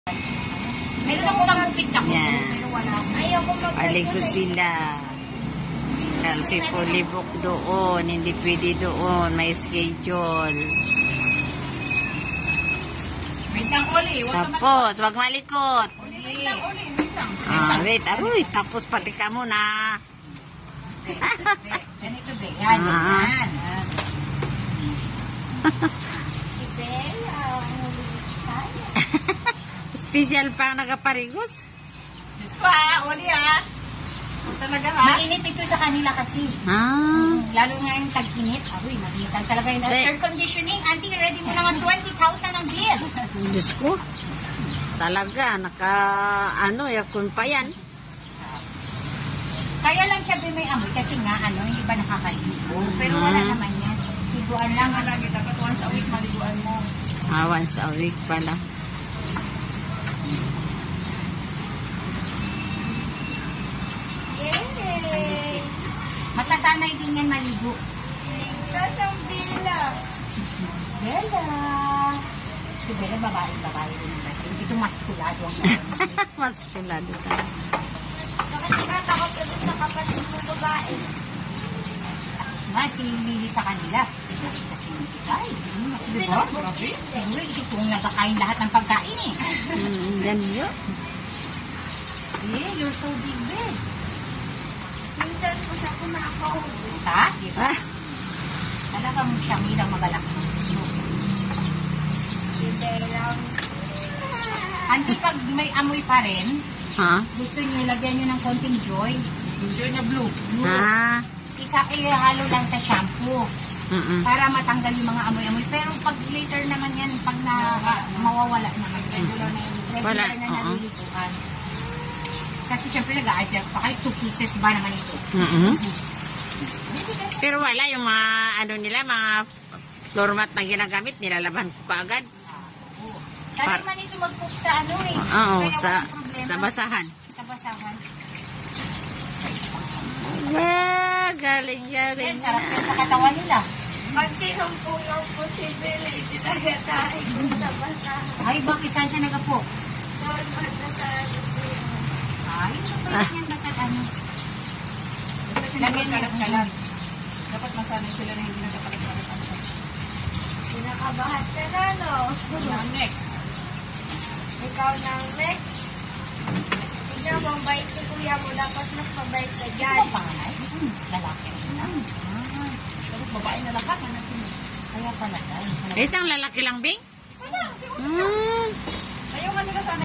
Meron ako magupit sa kuko, pero wala. Ayaw ko Paligo sila. Kasi polybok doon. Hindi pwede doon. May schedule. Wait lang, Oli. Tapos, wag malikot. Wait lang, Oli. Wait lang. Wait, aroy. Tapos pati ka muna. Ganito, be. Yan, yan. Si Bella, Special pa nakaparigos. Diyos ko Oli talaga mainit ito sa kanila kasi. Lalo nga yung tag-init. Aroy, magitan talaga yung air conditioning. Auntie, ready mo na nga 20,000 ang bill. Diyos ko. Talaga, yakun pa yan. Kaya lang siya may amoy kasi nga, hindi ba nakakaligo. Pero wala naman yan. Liguan lang. Lagi, dapat once a week maliguan mo. Once a week pala. Yay! Masasanay din yan maligo. Tapos ang Bella. Bella. Si Bella, babae din natin. Ito maskulado ang Maskulado tayo. Bakit nakatakot ka sa kapatid mo babae? Nga, si Lily sa kanila. Kasi hindi kay. Di ba? Anyway, ito kung nagkakain lahat ng pagkain eh. Yan yun. You're so big, babe. Minsan po siya kumakaw. Ha? Diba? Talagang siyang ilang magalaki. Si Bella. Auntie, pag may amoy pa rin, gusto niyo lagyan niyo ng konting joy. Yung joy na blue. Ihalo lang sa shampoo. Para matanggal yung mga amoy-amoy. Pero pag later naman yan, pag mawawala naman, regular na yung regular na nalilituan. Kasi syempre nag-a-adjust pa kayo. 2 pieces ba naman ito? Pero wala yung mga mga floor mat na ginagamit, nilalaban ko kaagad. Dahil man ito mag-cook sa Oo, sa basahan. Sa basahan. Galing. Yan, sarap yan sa katawan nila. Pag sinumpulong po si Bella, hindi tayo sa basahan. Ay, bakit saan siya nagapo? Doon magsasabi siya. Ay, yan basta lagyan kalat-kalat. Dapat masanay sila na hindi nagkakalat-kalat. Pinakabahat ka na, no? Next. Ikaw nang next. Tignan mo, ang bait ni kuya mo. Dapat mas mabait ka dyan. Ano panganay? Lalaki. Pero babae na lahat. Kaya pala. Isang lalaki lang, Bing? Ayaw nga nila sana